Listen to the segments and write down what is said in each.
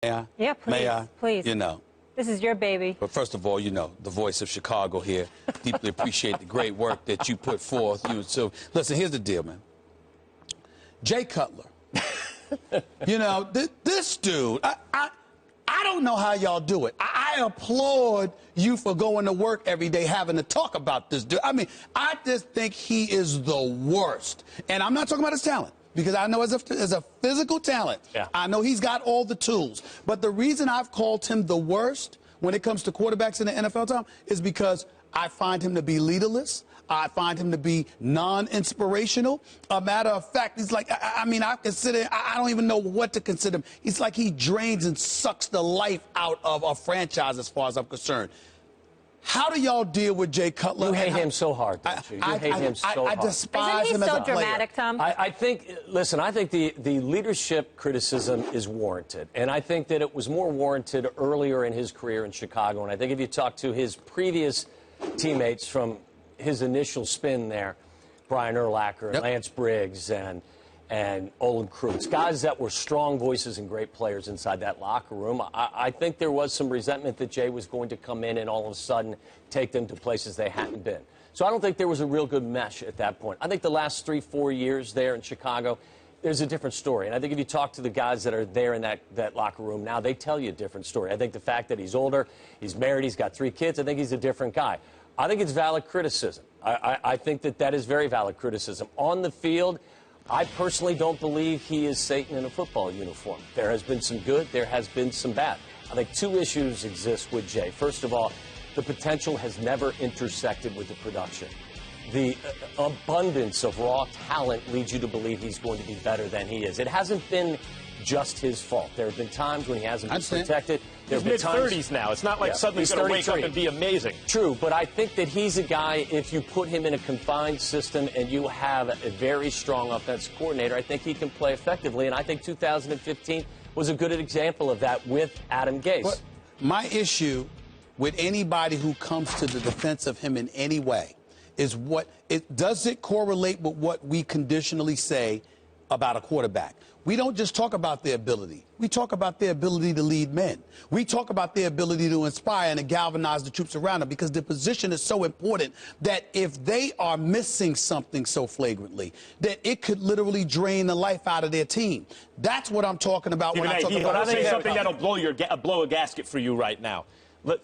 May I? Yeah, please. May I? Please. You know. This is your baby. But first of all, you know, the voice of Chicago here. Deeply appreciate the great work that you put forth. So, listen, here's the deal, man. Jay Cutler. You know, this dude, I don't know how y'all do it. I applaud you for going to work every day having to talk about this dude. I mean, I just think he is the worst. And I'm not talking about his talent, because I know as a physical talent, I know he's got all the tools. But the reason I've called him the worst when it comes to quarterbacks in the NFL, Tom, is because I find him to be leaderless. I find him to be non-inspirational. A matter of fact, he's like, I mean, I don't even know what to consider him. He's like he drains and sucks the life out of a franchise as far as I'm concerned. How do y'all deal with Jay Cutler? You hate him so hard, don't you? You hate him so hard. I despise him as a player. Isn't he so dramatic, Tom? I think, listen, I think the leadership criticism is warranted. And I think that it was more warranted earlier in his career in Chicago. And I think if you talk to his previous teammates from his initial spin there, Brian Urlacher and Lance Briggs and Olin Kreutz, guys that were strong voices and great players inside that locker room. I think there was some resentment that Jay was going to come in and all of a sudden take them to places they hadn't been. So I don't think there was a real good mesh at that point. I think the last 3-4 years there in Chicago, there's a different story. And I think if you talk to the guys that are there in that locker room now, they tell you a different story. I think the fact that he's older, he's married, he's got 3 kids, I think he's a different guy. I think it's valid criticism. I think that is very valid criticism. On the field, I personally don't believe he is Satan in a football uniform. There has been some good, there has been some bad. I think 2 issues exist with Jay. First of all, the potential has never intersected with the production. The abundance of raw talent leads you to believe he's going to be better than he is. It hasn't been just his fault. There have been times when he hasn't been protected. He's mid-30s now. It's not like suddenly he's going to wake up and be amazing. True, but I think that he's a guy, if you put him in a confined system and you have a very strong offensive coordinator, I think he can play effectively. And I think 2015 was a good example of that with Adam Gase. But my issue with anybody who comes to the defense of him in any way is does it correlate with what we conditionally say about a quarterback? We don't just talk about their ability. We talk about their ability to lead men. We talk about their ability to inspire and to galvanize the troops around them, because the position is so important that if they are missing something so flagrantly, that it could literally drain the life out of their team. That's what I'm talking about when I talk about. I'll say something that'll blow a gasket for you right now.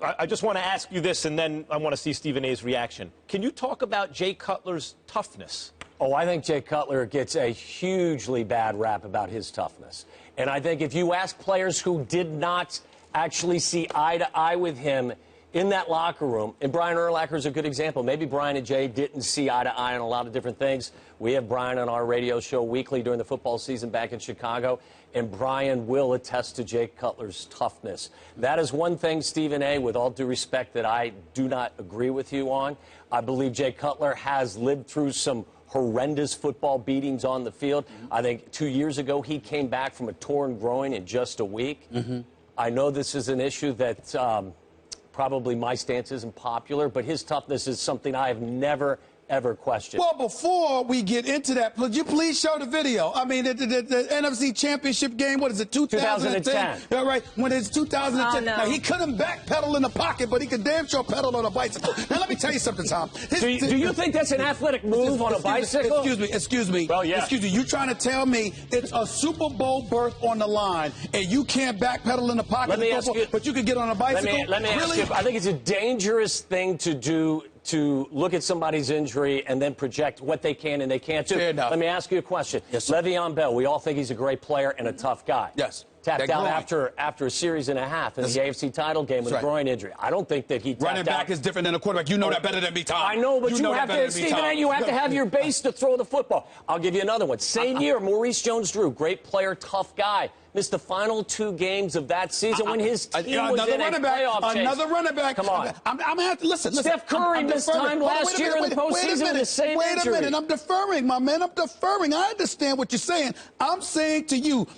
I just want to ask you this, and then I want to see Stephen A's reaction. Can you talk about Jay Cutler's toughness? Oh, I think Jay Cutler gets a hugely bad rap about his toughness. And I think if you ask players who did not actually see eye to eye with him in that locker room, and Brian Urlacher is a good example. Maybe Brian and Jay didn't see eye to eye on a lot of different things. We have Brian on our radio show weekly during the football season back in Chicago, and Brian will attest to Jay Cutler's toughness. That is one thing, Stephen A., with all due respect, that I do not agree with you on. I believe Jay Cutler has lived through some horrendous football beatings on the field. I think 2 years ago he came back from a torn groin in just a week. I know this is an issue that probably my stance isn't popular, but his toughness is something I have never ever questioned. Well, before we get into that, would you please show the video? I mean, the NFC Championship game, what is it, 2010? All right, when it's 2010. Oh, no. Now, he couldn't backpedal in the pocket, but he could damn sure pedal on a bicycle. Now, let me tell you something, Tom. Do you think that's an athletic move on a bicycle? Excuse me. Well, yeah. Excuse me. You trying to tell me it's a Super Bowl berth on the line, and you can't backpedal in the pocket, but you can get on a bicycle? Let me ask you, I think it's a dangerous thing to do, to look at somebody's injury and then project what they can and they can't do. Fair enough. Let me ask you a question. Yes, sir. Le'Veon Bell, we all think he's a great player and a tough guy. Yes. Tapped out after a series and a half in the AFC title game with a groin injury. I don't think that he tapped Running back is different than a quarterback. You know that better than me, Tom. I know, but you have to, Stephen A., you have to have your base to throw the football. I'll give you another one. Same year, Maurice Jones-Drew, great player, tough guy. Missed the final 2 games of that season when his team was in a playoff chase. Another running back. Come on. I'm going to have to listen. Steph Curry missed time last year in the postseason with the same injury. Wait a minute. I'm deferring, my man. I'm deferring. I understand what you're saying. I'm saying to you,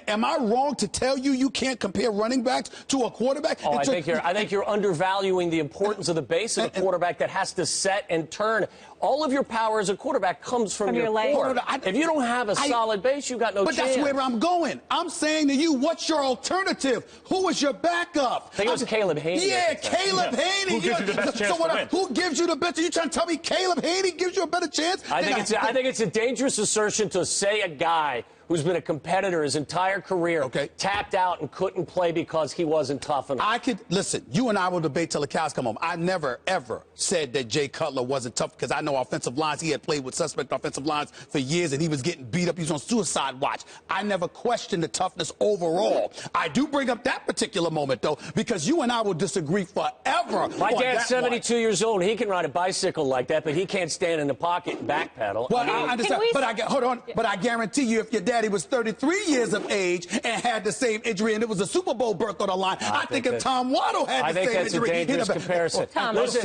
am I wrong to tell you you can't compare running backs to a quarterback? Oh, I think you're undervaluing the importance of the base of a quarterback that has to set and turn. All of your power as a quarterback comes from your core. If you don't have a solid base, you've got no chance. But that's where I'm going. I'm I'm saying to you, what's your alternative? Who is your backup? I think it was Caleb Haney. Yeah, Caleb Haney. Who gives you the best chance to win? Who gives you the best? Are you trying to tell me Caleb Haney gives you a better chance? I think it's a dangerous assertion to say a guy who's been a competitor his entire career tapped out and couldn't play because he wasn't tough enough. Listen, you and I will debate till the cows come home. I never, ever said that Jay Cutler wasn't tough because I know offensive lines. He had played with suspect offensive lines for years, and he was getting beat up. He was on suicide watch. I never questioned the toughness overall. I do bring up that particular moment, though, because you and I will disagree forever. My dad's 72 years old. He can ride a bicycle like that, but he can't stand in the pocket and backpedal. Well, I understand, but hold on. But I guarantee you, if your daddy was 33 years of age and had the same injury and it was a Super Bowl berth on the line, I think if Tom Waddle had the same injury... I think that's a dangerous comparison. Tom, Listen,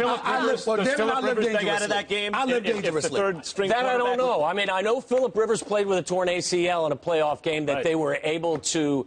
does Phillip Rivers dig out of that game? I live dangerously. That I don't know. I mean, I know Phillip Rivers played with a torn ACL in a playoff game that they were able to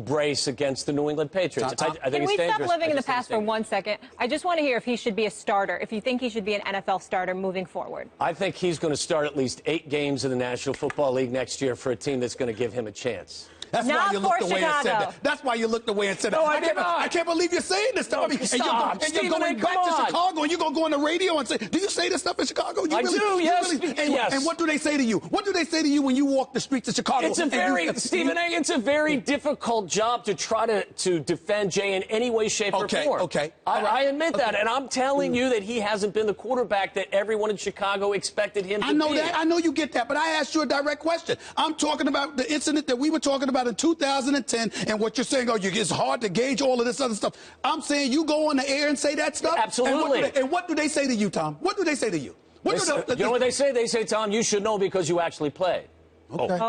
brace against the New England Patriots. I think Can we stop living in the past for 1 second? I just want to hear if he should be a starter, if you think he should be an NFL starter moving forward. I think he's going to start at least 8 games in the National Football League next year for a team that's going to give him a chance. That's why you looked away and said that. That's why you looked away and said that. I can't believe you're saying this stuff. Stop. And you're going back to Chicago and you're going to go on the radio and say, do you say this stuff in Chicago? I do, yes. And what do they say to you? What do they say to you when you walk the streets of Chicago? It's a very, Stephen A., it's a very difficult job to try to defend Jay in any way, shape, or form. I admit that, and I'm telling you that he hasn't been the quarterback that everyone in Chicago expected him to be. I know that. I know you get that, but I asked you a direct question. I'm talking about the incident that we were talking about in 2010, and what you're saying, it's hard to gauge all of this other stuff. I'm saying you go on the air and say that stuff? Absolutely. And what do they say to you, Tom? What do they say to you? You know what they say? They say, Tom, you should know because you actually played. Okay.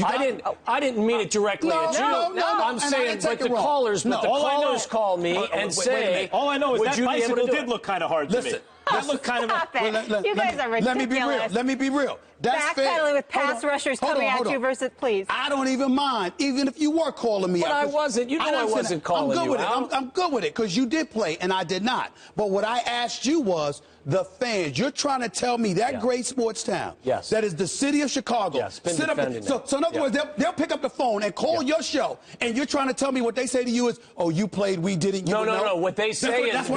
I didn't mean it directly at you. No. I'm saying, but the callers call me and say, all I know is that bicycle did look look kind of hard to me. That looked kind of you guys are ridiculous. Let me be real. That's fair. Backpedaling with pass rushers coming at you versus, please. I don't even mind, even if you were calling me out. But I wasn't. You know I wasn't calling you out. I'm good with it because you did play and I did not. But what I asked you was the fans. You're trying to tell me that great sports town that is the city of Chicago. Been defending so in other words, they'll pick up the phone and call your show, and you're trying to tell me what they say to you is, oh, you played, we didn't. No. What they say is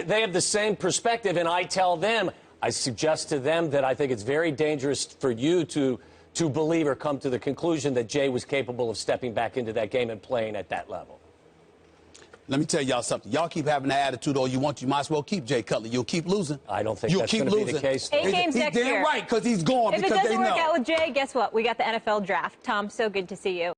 they have the same perspective, and I tell them, I suggest to them that I think it's very dangerous for you to believe or come to the conclusion that Jay was capable of stepping back into that game and playing at that level. Let me tell y'all something. Y'all keep having the attitude all you want. You might as well keep Jay Cutler. You'll keep losing. I don't think that's going to be the case. 8 games next year. He's damn right because he's gone. If it doesn't work out with Jay, guess what? We got the NFL draft. Tom, so good to see you.